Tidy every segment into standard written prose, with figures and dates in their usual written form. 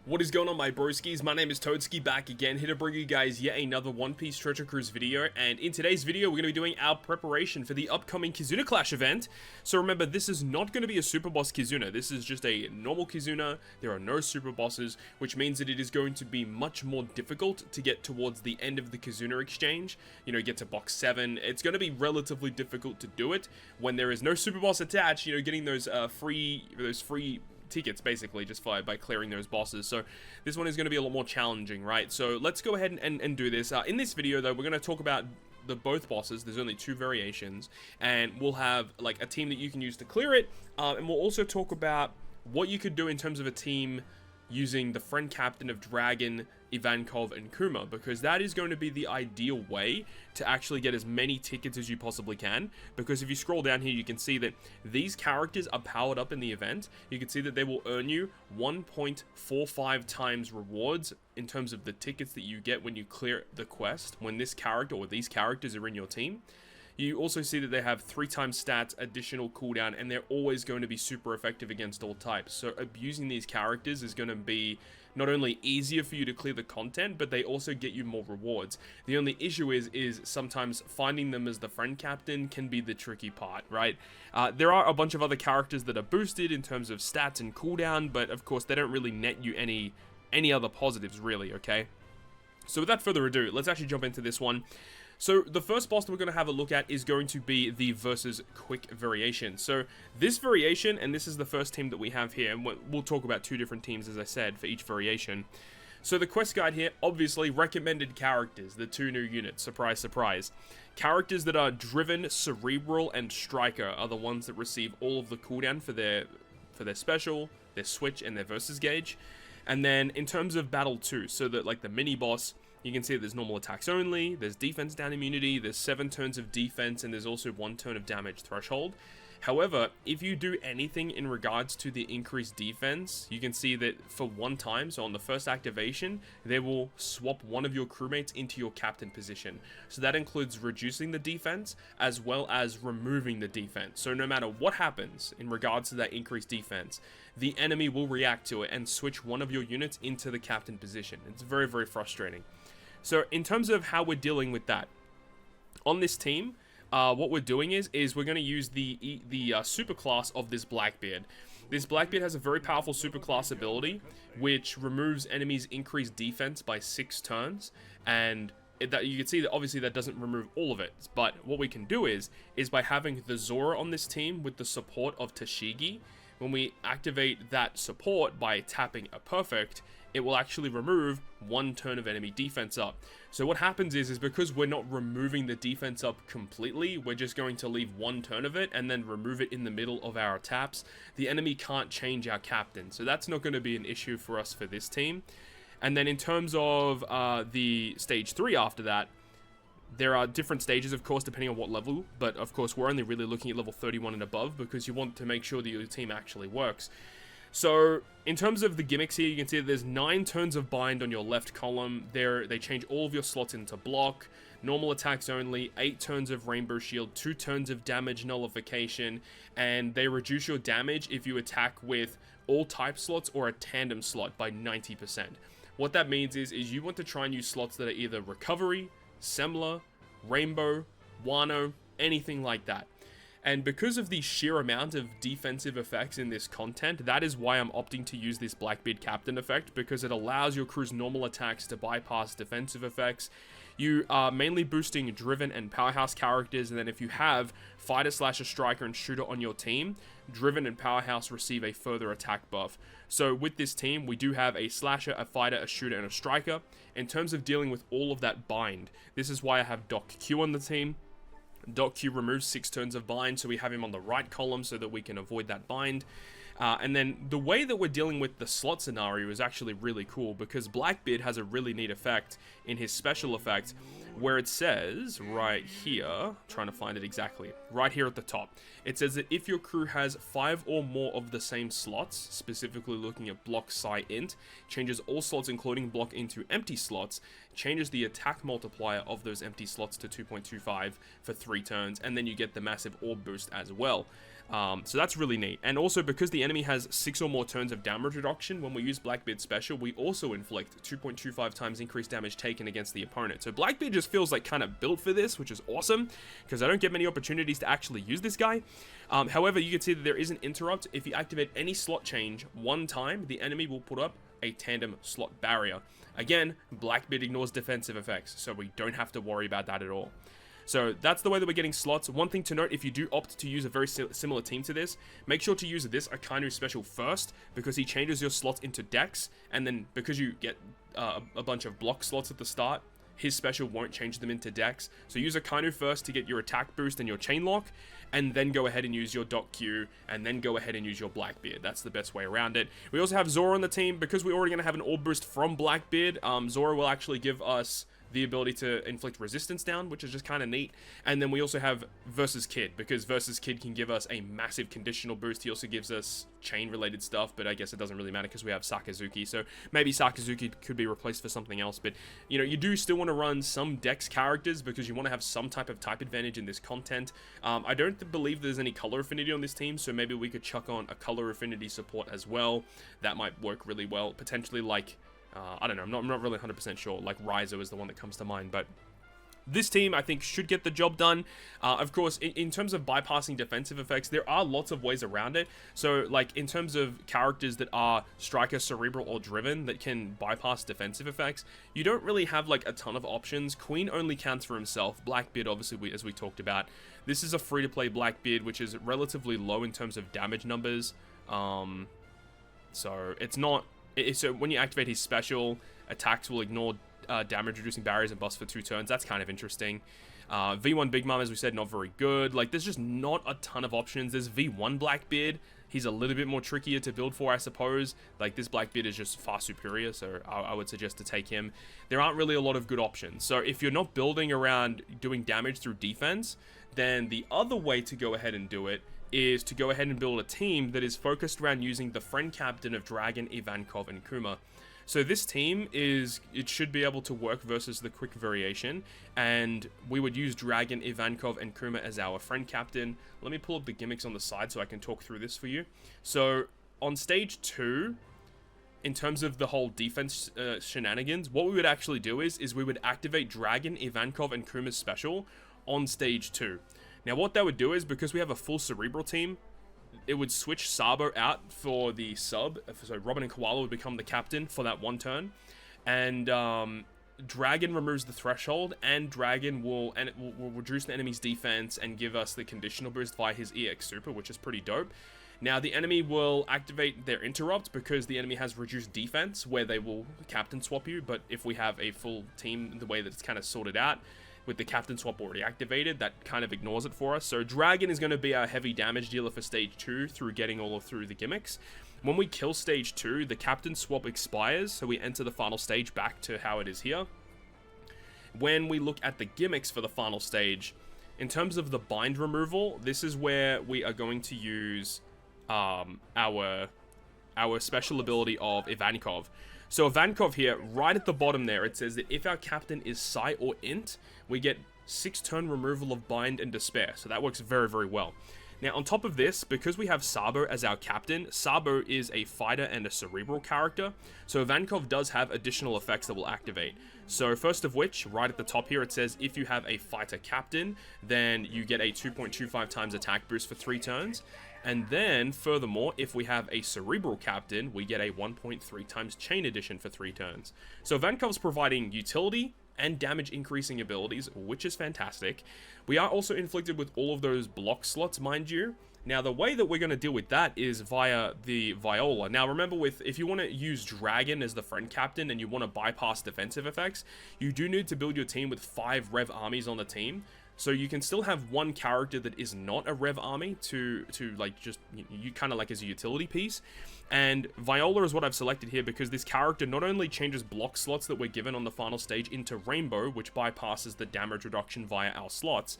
What is going on, my broskiis? My name is Toadski, back again, here to bring you guys yet another One Piece Treasure Cruise video. And in today's video, we're going to be doing our preparation for the upcoming KIZUNA Clash event. So remember, this is not going to be a super boss KIZUNA. This is just a normal KIZUNA. There are no super bosses, which means that it is going to be much more difficult to get towards the end of the KIZUNA exchange. You know, get to box 7. It's going to be relatively difficult to do it when there is no super boss attached. You know, getting those free tickets basically just by clearing those bosses. So this one is going to be a lot more challenging, right? So let's go ahead and do this. In this video though, we're going to talk about both bosses. There's only 2 variations, and we'll have like a team that you can use to clear it, and we'll also talk about what you could do in terms of a team using the friend captain of Dragon, Ivankov, and Kuma, because that is going to be the ideal way to actually get as many tickets as you possibly can. Because if you scroll down here, you can see that these characters are powered up in the event. You can see that they will earn you 1.45 times rewards in terms of the tickets that you get when you clear the quest, when this character or these characters are in your team. You also see that they have 3 times stats, additional cooldown, and they're always going to be super effective against all types. So abusing these characters is going to be not only easier for you to clear the content, but they also get you more rewards. The only issue is sometimes finding them as the friend captain can be the tricky part, right? There are a bunch of other characters that are boosted in terms of stats and cooldown, but of course they don't really net you any other positives really, okay? So without further ado, let's actually jump into this one. So the first boss that we're going to have a look at is going to be the versus quick variation. So this variation, and this is the first team that we have here, and we'll talk about 2 different teams, as I said, for each variation. So the quest guide here, obviously recommended characters, the 2 new units, surprise, surprise. Characters that are driven, cerebral, and striker are the ones that receive all of the cooldown for their special, their switch, and their versus gauge. And then in terms of battle 2, so that like the mini boss, you can see that there's normal attacks only, there's defense down immunity, there's 7 turns of defense, and there's also 1 turn of damage threshold. However, if you do anything in regards to the increased defense, you can see that for 1 time, so on the first activation, they will swap one of your crewmates into your captain position. So that includes reducing the defense as well as removing the defense. So no matter what happens in regards to that increased defense, the enemy will react to it and switch one of your units into the captain position. It's very, very frustrating. So in terms of how we're dealing with that, on this team, what we're doing is we're going to use the super class of this Blackbeard. This Blackbeard has a very powerful super class ability, which removes enemies' increased defense by 6 turns, and that you can see that obviously that doesn't remove all of it. But what we can do is by having the Zoro on this team with the support of Tashigi, when we activate that support by tapping a perfect, it will actually remove 1 turn of enemy defense up. So what happens is because we're not removing the defense up completely, we're just going to leave 1 turn of it and then remove it in the middle of our taps. The enemy can't change our captain, so that's not going to be an issue for us for this team. And then in terms of the stage 3 after that, there are different stages, of course, depending on what level, but of course we're only really looking at level 31 and above because you want to make sure that your team actually works. So in terms of the gimmicks here, you can see that there's 9 turns of bind on your left column. They change all of your slots into block, normal attacks only, 8 turns of rainbow shield, 2 turns of damage nullification, and they reduce your damage if you attack with all type slots or a tandem slot by 90%. What that means is you want to try and use slots that are either recovery, Semler, Rainbow, Wano, anything like that. And because of the sheer amount of defensive effects in this content, that is why I'm opting to use this Blackbeard Captain effect, because it allows your crew's normal attacks to bypass defensive effects. You are mainly boosting driven and powerhouse characters, and then if you have fighter, slasher, striker, and shooter on your team, driven and powerhouse receive a further attack buff. So with this team, we do have a slasher, a fighter, a shooter, and a striker. In terms of dealing with all of that bind, this is why I have Doc Q on the team. Doc Q removes 6 turns of bind, so we have him on the right column so that we can avoid that bind. And then the way that we're dealing with the slot scenario is actually really cool, because Blackbeard has a really neat effect in his special effect, where it says right here, trying to find it exactly, right here at the top, it says that if your crew has 5 or more of the same slots, specifically looking at block psi int, changes all slots including block into empty slots, changes the attack multiplier of those empty slots to 2.25 for 3 turns, and then you get the massive orb boost as well. So that's really neat. And also, because the enemy has 6 or more turns of damage reduction, when we use Blackbeard's special, we also inflict 2.25 times increased damage taken against the opponent. So Blackbeard just feels like kind of built for this, which is awesome, because I don't get many opportunities to actually use this guy. However, you can see that there is an interrupt. If you activate any slot change 1 time, the enemy will put up a tandem slot barrier. Again, Blackbeard ignores defensive effects, so we don't have to worry about that at all. So that's the way that we're getting slots. One thing to note, if you do opt to use a very similar team to this, make sure to use this Akainu special first, because he changes your slots into decks, and then because you get a bunch of block slots at the start, his special won't change them into decks. So use Akainu first to get your attack boost and your chain lock, and then go ahead and use your Doc Q, and then go ahead and use your Blackbeard. That's the best way around it. We also have Zoro on the team. Because we're already going to have an orb boost from Blackbeard, Zoro will actually give us the ability to inflict resistance down, which is just kind of neat. And then we also have Versus Kid, because Versus Kid can give us a massive conditional boost. He also gives us chain related stuff, but I guess it doesn't really matter because we have Sakazuki. So maybe Sakazuki could be replaced for something else, but you know, you do still want to run some Dex characters because you want to have some type of type advantage in this content. I don't believe there's any color affinity on this team, so maybe we could chuck on a color affinity support as well. That might work really well, potentially like I don't know, I'm not really 100% sure, like Ryzo is the one that comes to mind, but this team, I think, should get the job done. Of course, in terms of bypassing defensive effects, there are lots of ways around it. So, like, in terms of characters that are Striker, Cerebral, or Driven that can bypass defensive effects, you don't really have, like, a ton of options. Queen only counts for himself. Blackbeard, obviously, as we talked about. This is a free-to-play Blackbeard, which is relatively low in terms of damage numbers. So, it's not... So when you activate his special, attacks will ignore damage reducing barriers and buffs for 2 turns. That's kind of interesting. V1 Big Mom, as we said, not very good. Like, there's just not a ton of options. There's V1 Blackbeard. He's a little bit more trickier to build for, I suppose. Like, this Blackbeard is just far superior, so I would suggest to take him. There aren't really a lot of good options. So if you're not building around doing damage through defense, then the other way to go ahead and do it is to go ahead and build a team that is focused around using the friend captain of Dragon, Ivankov, and Kuma. So this team it should be able to work versus the quick variation, and we would use Dragon, Ivankov, and Kuma as our friend captain. Let me pull up the gimmicks on the side so I can talk through this for you. So on stage 2, in terms of the whole defense shenanigans, what we would actually do is we would activate Dragon, Ivankov, and Kuma's special on stage 2. Now, what that would do is, because we have a full Cerebral team, it would switch Sabo out for the sub. So Robin and Koala would become the captain for that 1 turn. And Dragon removes the threshold, and Dragon will reduce the enemy's defense and give us the conditional boost via his EX super, which is pretty dope. Now, the enemy will activate their interrupt because the enemy has reduced defense, where they will captain swap you. But if we have a full team, the way that it's kind of sorted out, with the captain swap already activated, that kind of ignores it for us. So Dragon is going to be our heavy damage dealer for stage 2 through getting all through the gimmicks. When we kill stage 2, the captain swap expires, so we enter the final stage back to how it is here. When we look at the gimmicks for the final stage, in terms of the bind removal, this is where we are going to use our special ability of Ivankov. So Ivankov here, right at the bottom there, it says that if our captain is Psi or Int, we get 6 turn removal of Bind and Despair. So that works very, very well. Now, on top of this, because we have Sabo as our captain, Sabo is a fighter and a Cerebral character. So Ivankov does have additional effects that will activate. So first of which, right at the top here, it says if you have a fighter captain, then you get a 2.25 times attack boost for 3 turns. And then, furthermore, if we have a Cerebral captain, we get a 1.3 times chain addition for 3 turns. So Vankov's providing utility and damage increasing abilities, which is fantastic. We are also inflicted with all of those block slots, mind you. Now, the way that we're going to deal with that is via the Viola. Now, remember, if you want to use Dragon as the friend captain and you want to bypass defensive effects, you do need to build your team with 5 Rev armies on the team. So you can still have one character that is not a rev army to like just you kind of like as a utility piece. And Viola is what I've selected here because this character not only changes block slots that we're given on the final stage into Rainbow, which bypasses the damage reduction via our slots,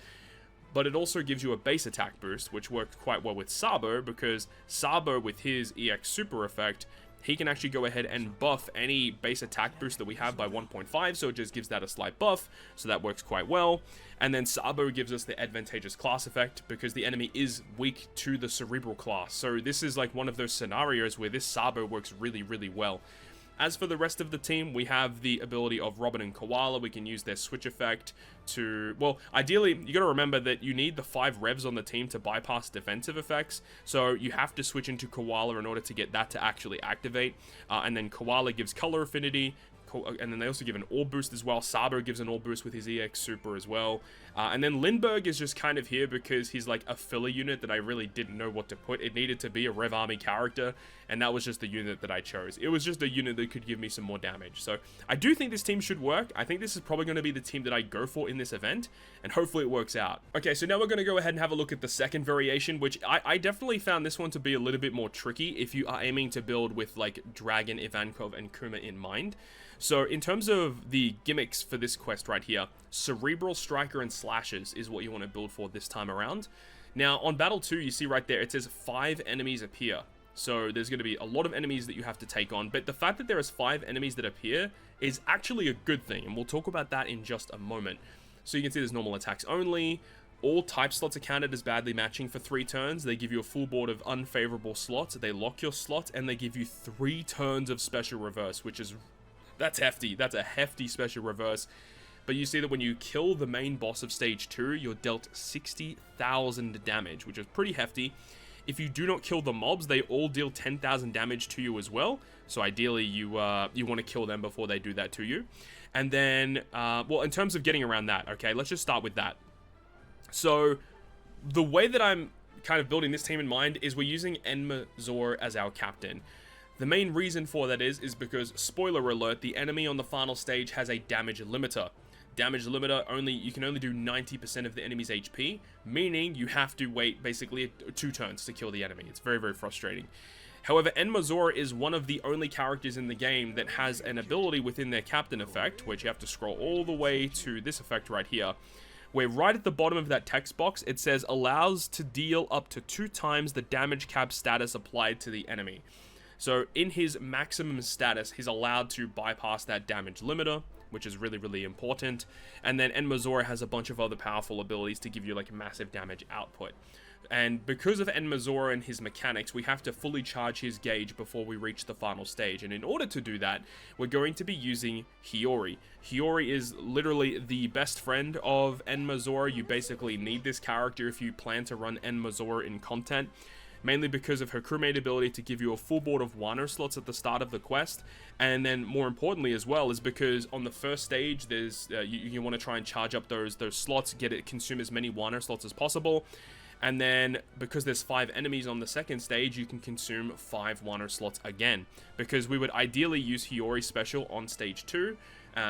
but it also gives you a base attack boost, which worked quite well with Sabo, because Sabo, with his EX super effect, he can actually go ahead and buff any base attack boost that we have by 1.5, so it just gives that a slight buff, so that works quite well. And then Sabo gives us the advantageous class effect, because the enemy is weak to the Cerebral class, so this is like one of those scenarios where this Sabo works really, really well. As for the rest of the team, we have the ability of Robin and Koala. We can use their switch effect to... Well, ideally, you got to remember that you need the 5 revs on the team to bypass defensive effects. So you have to switch into Koala in order to get that to actually activate. And then Koala gives color affinity. And then they also give an orb boost as well. Sabo gives an orb boost with his EX super as well. And then Lindbergh is just kind of here because he's like a filler unit that I really didn't know what to put. It needed to be a Rev Army character, and that was just the unit that I chose. It was just a unit that could give me some more damage. So I do think this team should work. I think this is probably going to be the team that I go for in this event, and hopefully it works out. Okay, so now we're going to go ahead and have a look at the second variation, which I definitely found this one to be a little bit more tricky if you are aiming to build with like Dragon, Ivankov, and Kuma in mind. So in terms of the gimmicks for this quest right here, Cerebral, Striker, and Slashes is what you want to build for this time around. Now on Battle 2, you see right there, it says 5 enemies appear. So there's going to be a lot of enemies that you have to take on, but the fact that there is 5 enemies that appear is actually a good thing, and we'll talk about that in just a moment. So you can see there's normal attacks only. All type slots are counted as badly matching for 3 turns. They give you a full board of unfavorable slots. They lock your slot, and they give you 3 turns of special reverse, which is... That's hefty. That's a hefty special reverse. But you see that when you kill the main boss of stage 2, you're dealt 60,000 damage, which is pretty hefty. If you do not kill the mobs, they all deal 10,000 damage to you as well. So ideally, you want to kill them before they do that to you. And then, well, in terms of getting around that, okay, let's just start with that. So the way that I'm kind of building this team in mind is we're using Nháº as our captain. The main reason for that is because, spoiler alert, the enemy on the final stage has a damage limiter. Damage limiter, you can only do 90% of the enemy's HP, meaning you have to wait basically 2 turns to kill the enemy. It's very, very frustrating. However, Nhágår is one of the only characters in the game that has an ability within their captain effect, which you have to scroll all the way to this effect right here, where right at the bottom of that text box, it says allows to deal up to 2 times the damage cap status applied to the enemy. So in his maximum status, he's allowed to bypass that damage limiter, which is really, really important. And then Nhágår has a bunch of other powerful abilities to give you like massive damage output. And because of Nhágår and his mechanics, we have to fully charge his gauge before we reach the final stage. And in order to do that, we're going to be using Hiyori. Hiyori is literally the best friend of Nhágår. You basically need this character if you plan to run Nhágår in content. Mainly because of her crewmate ability to give you a full board of Wano slots at the start of the quest, and then more importantly as well is because on the first stage there's you want to try and charge up those slots, consume as many Wano slots as possible, and then because there's 5 enemies on the second stage, you can consume 5 Wano slots again, because we would ideally use Hiyori special on stage 2.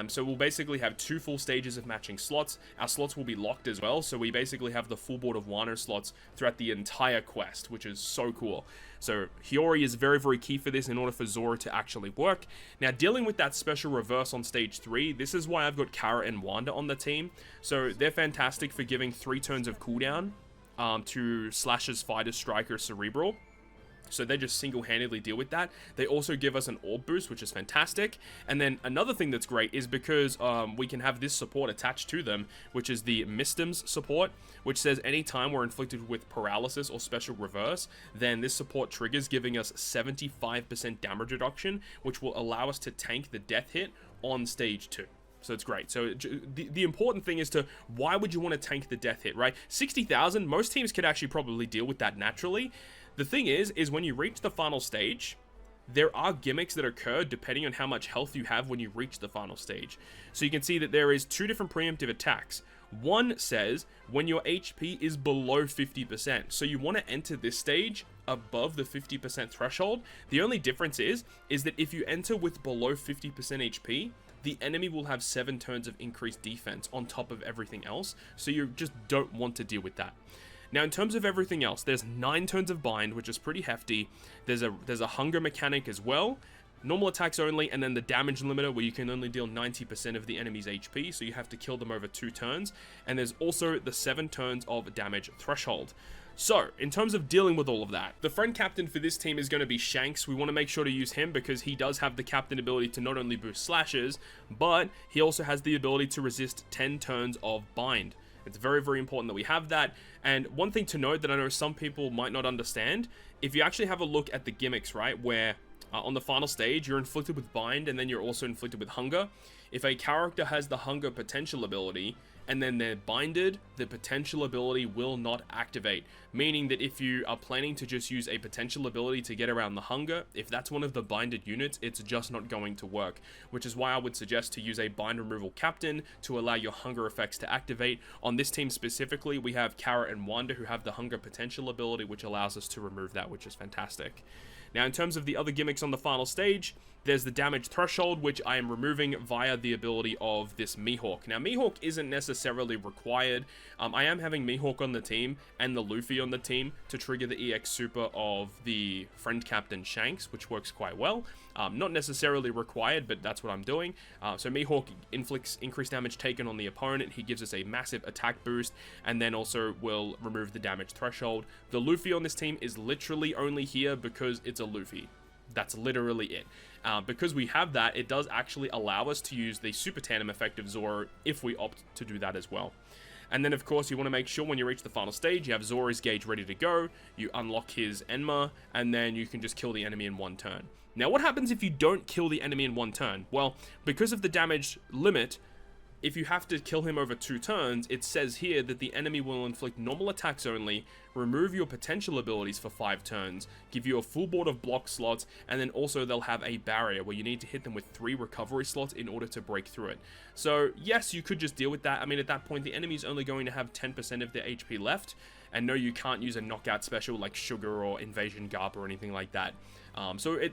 So we'll basically have 2 full stages of matching slots. Our slots will be locked as well, so we basically have the full board of Wano slots throughout the entire quest, which is so cool. So Hiyori is very, very key for this in order for Zoro to actually work. Now, dealing with that special reverse on stage 3, this is why I've got Kara and Wanda on the team. So they're fantastic for giving 3 turns of cooldown to Slashes, Fighters, Striker, Cerebral. So they just single-handedly deal with that. They also give us an orb boost, which is fantastic. And then another thing that's great is because we can have this support attached to them, which is the Mystems support, which says anytime we're inflicted with paralysis or special reverse, then this support triggers, giving us 75% damage reduction, which will allow us to tank the death hit on stage 2. So it's great. So the important thing is why would you want to tank the death hit, right? 60,000, most teams could actually probably deal with that naturally. The thing is when you reach the final stage, there are gimmicks that occur depending on how much health you have when you reach the final stage. So you can see that there is 2 different preemptive attacks. One says when your HP is below 50%. So you want to enter this stage above the 50% threshold. The only difference is that if you enter with below 50% HP, the enemy will have 7 turns of increased defense on top of everything else, so you just don't want to deal with that. Now, in terms of everything else, there's 9 turns of bind, which is pretty hefty. There's a hunger mechanic as well, normal attacks only, and then the damage limiter where you can only deal 90% of the enemy's HP, so you have to kill them over 2 turns. And there's also the 7 turns of damage threshold. So, in terms of dealing with all of that, the friend captain for this team is going to be Shanks. We want to make sure to use him because he does have the captain ability to not only boost slashes, but he also has the ability to resist 10 turns of bind. It's very, very important that we have that. And one thing to note that I know some people might not understand, if you actually have a look at the gimmicks, right, where on the final stage, you're inflicted with bind and then you're also inflicted with hunger. If a character has the hunger potential ability and then they're binded, the potential ability will not activate. Meaning that if you are planning to just use a potential ability to get around the hunger, if that's one of the binded units, it's just not going to work. Which is why I would suggest to use a bind removal captain to allow your hunger effects to activate. On this team specifically, we have Kara and Wanda who have the hunger potential ability, which allows us to remove that, which is fantastic. Now, in terms of the other gimmicks on the final stage, there's the damage threshold, which I am removing via the ability of this Mihawk. Now, Mihawk isn't necessarily required. I am having Mihawk on the team and the Luffy on the team to trigger the EX super of the friend captain Shanks, which works quite well. Not necessarily required, but that's what I'm doing. So Mihawk inflicts increased damage taken on the opponent. He gives us a massive attack boost, and then also will remove the damage threshold. The Luffy on this team is literally only here because it's a Luffy. That's literally it. Because we have that, it does actually allow us to use the super tandem effect of Zoro if we opt to do that as well. And then, of course, you want to make sure when you reach the final stage, you have Zoro's gauge ready to go, you unlock his Enma, and then you can just kill the enemy in 1 turn. Now, what happens if you don't kill the enemy in 1 turn? Well, because of the damage limit, if you have to kill him over 2 turns, it says here that the enemy will inflict normal attacks only, remove your potential abilities for 5 turns, give you a full board of block slots, and then also they'll have a barrier where you need to hit them with 3 recovery slots in order to break through it. So yes, you could just deal with that. I mean, at that point, the enemy's only going to have 10% of their HP left, and no, you can't use a knockout special like Sugar or Invasion Garp or anything like that.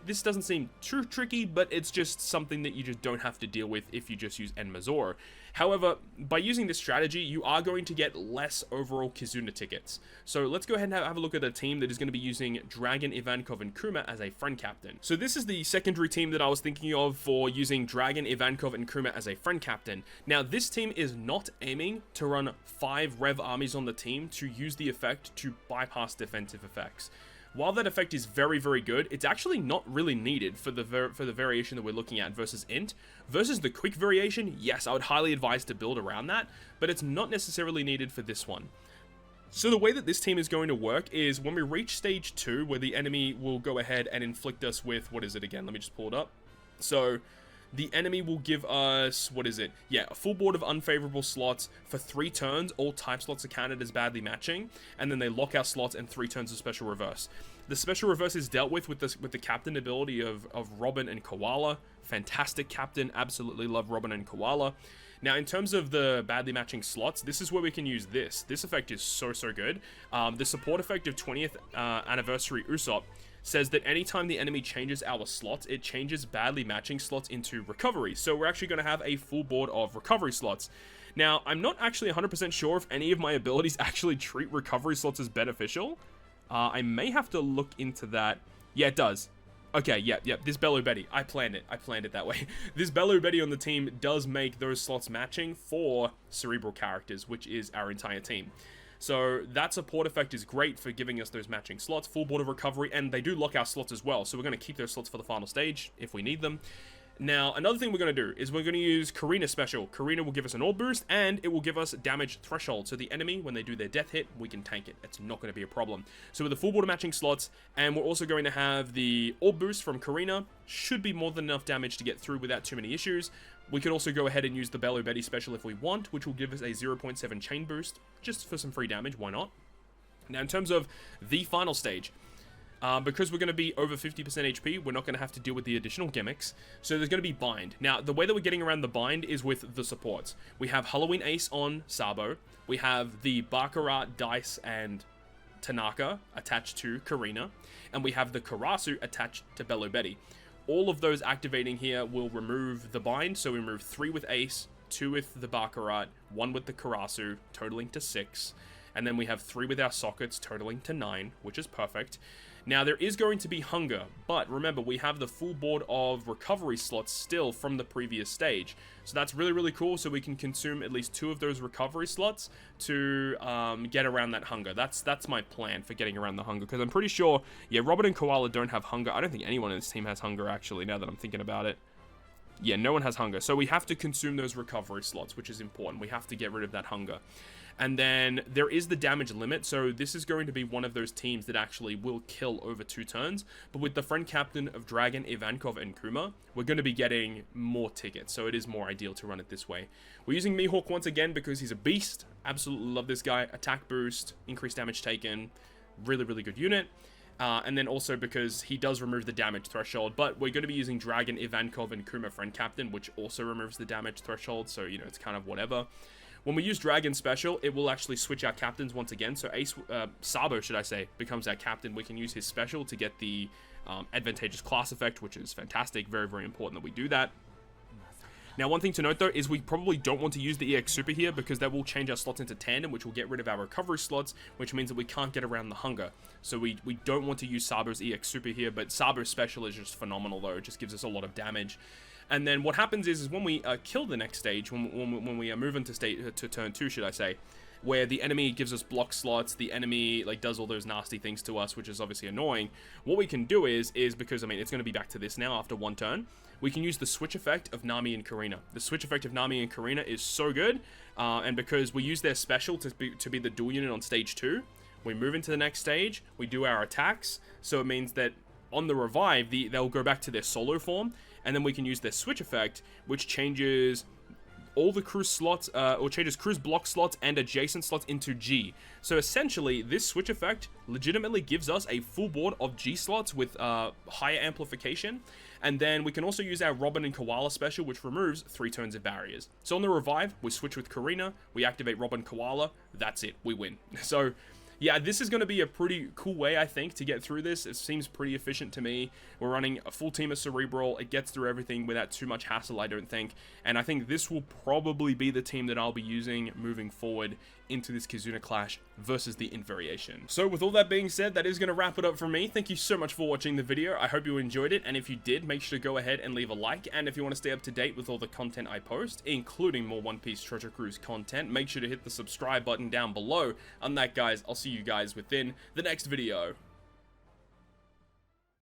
This doesn't seem too tricky, but it's just something that you just don't have to deal with if you just use Enma Zoro. However, by using this strategy, you are going to get less overall KIZUNA tickets. So let's go ahead and have a look at a team that is going to be using Dragon, Ivankov, and Kuma as a friend captain. So this is the secondary team that I was thinking of for using Dragon, Ivankov, and Kuma as a friend captain. Now, this team is not aiming to run 5 Rev armies on the team to use the effect to bypass defensive effects. While that effect is very, very good, it's actually not really needed for the variation that we're looking at versus Int. Versus the quick variation, yes, I would highly advise to build around that, but it's not necessarily needed for this one. So the way that this team is going to work is when we reach stage 2, where the enemy will go ahead and inflict us with, what is it again? Let me just pull it up. So the enemy will give us, what is it? Yeah, a full board of unfavorable slots for 3 turns. All type slots are counted as badly matching, and then they lock our slots and 3 turns of special reverse. The special reverse is dealt with the captain ability of Robin and Koala. Fantastic captain, absolutely love Robin and Koala. Now, in terms of the badly matching slots, this is where we can use this. This effect is so good. The support effect of 20th anniversary Usopp says that anytime the enemy changes our slots, it changes badly matching slots into recovery. So we're actually going to have a full board of recovery slots. Now, I'm not actually 100% sure if any of my abilities actually treat recovery slots as beneficial. I may have to look into that. Yeah, it does. Okay, yep. This Bello Betty, I planned it that way. This Bello Betty on the team does make those slots matching for cerebral characters, which is our entire team. So that support effect is great for giving us those matching slots, full board of recovery, and they do lock our slots as well. So we're going to keep those slots for the final stage if we need them. Now, another thing we're going to do is we're going to use Karina special. Karina will give us an orb boost, and it will give us damage threshold. So the enemy, when they do their death hit, we can tank it. It's not going to be a problem. So with the full board of matching slots, and we're also going to have the orb boost from Karina. Should be more than enough damage to get through without too many issues. We can also go ahead and use the Bello Betty special if we want, which will give us a 0.7 chain boost, just for some free damage, why not? Now, in terms of the final stage, because we're going to be over 50% HP, we're not going to have to deal with the additional gimmicks. So there's going to be bind. Now, the way that we're getting around the bind is with the supports. We have Halloween Ace on Sabo. We have the Baccarat, Dice, and Tanaka attached to Karina. And we have the Karasu attached to Bello Betty. all of those activating here will remove the bind. So we remove 3 with Ace, 2 with the Baccarat, 1 with the Karasu, totaling to 6. And then we have 3 with our sockets, totaling to 9, which is perfect. Now, there is going to be hunger, but remember, we have the full board of recovery slots still from the previous stage. So that's really, really cool, so we can consume at least 2 of those recovery slots to get around that hunger. That's my plan for getting around the hunger, because I'm pretty sure, yeah, Robin and Koala don't have hunger. I don't think anyone in this team has hunger, actually, now that I'm thinking about it. Yeah, no one has hunger, so we have to consume those recovery slots, which is important. We have to get rid of that hunger. And then there is the damage limit, so this is going to be one of those teams that actually will kill over 2 turns. But with the friend captain of Dragon, Ivankov, and Kuma, we're going to be getting more tickets, so it is more ideal to run it this way. We're using Mihawk once again because he's a beast. Absolutely love this guy. Attack boost, increased damage taken, really, really good unit. And then also because he does remove the damage threshold, but we're going to be using Dragon, Ivankov, and Kuma friend captain, which also removes the damage threshold, so, you know, it's kind of whatever. When we use Dragon Special, it will actually switch our captains once again. So Sabo, should I say, becomes our captain. We can use his special to get the advantageous class effect, which is fantastic. Very, very important that we do that. Now, one thing to note, though, is we probably don't want to use the EX Super here because that will change our slots into tandem, which will get rid of our recovery slots, which means that we can't get around the hunger. So we don't want to use Sabo's EX Super here, but Sabo's Special is just phenomenal, though. It just gives us a lot of damage. And then what happens is when we kill the next stage, when we move into to turn 2, should I say, where the enemy gives us block slots, the enemy like does all those nasty things to us, which is obviously annoying. What we can do is because, I mean, it's going to be back to this now after 1 turn, we can use the switch effect of Nami and Karina. The switch effect of Nami and Karina is so good, and because we use their special to be the dual unit on stage 2, we move into the next stage, we do our attacks, so it means that on the revive, they'll go back to their solo form, and then we can use their switch effect, which changes all the cruise slots, or changes cruise block slots and adjacent slots into G. So essentially, this switch effect legitimately gives us a full board of G slots with higher amplification. And then we can also use our Robin and Koala special, which removes 3 turns of barriers. So on the revive, we switch with Karina, we activate Robin Koala, that's it, we win. So yeah, this is going to be a pretty cool way, I think, to get through this. It seems pretty efficient to me. We're running a full team of Cerebral. It gets through everything without too much hassle, I don't think. And I think this will probably be the team that I'll be using moving forward into this KIZUNA clash versus the Int variation. So with all that being said, that is going to wrap it up for me. Thank you so much for watching the video. I hope you enjoyed it, and if you did, make sure to go ahead and leave a like. And if you want to stay up to date with all the content I post, including more One Piece Treasure Cruise content, make sure to hit the subscribe button down below. On that, guys, I'll see you guys within the next video.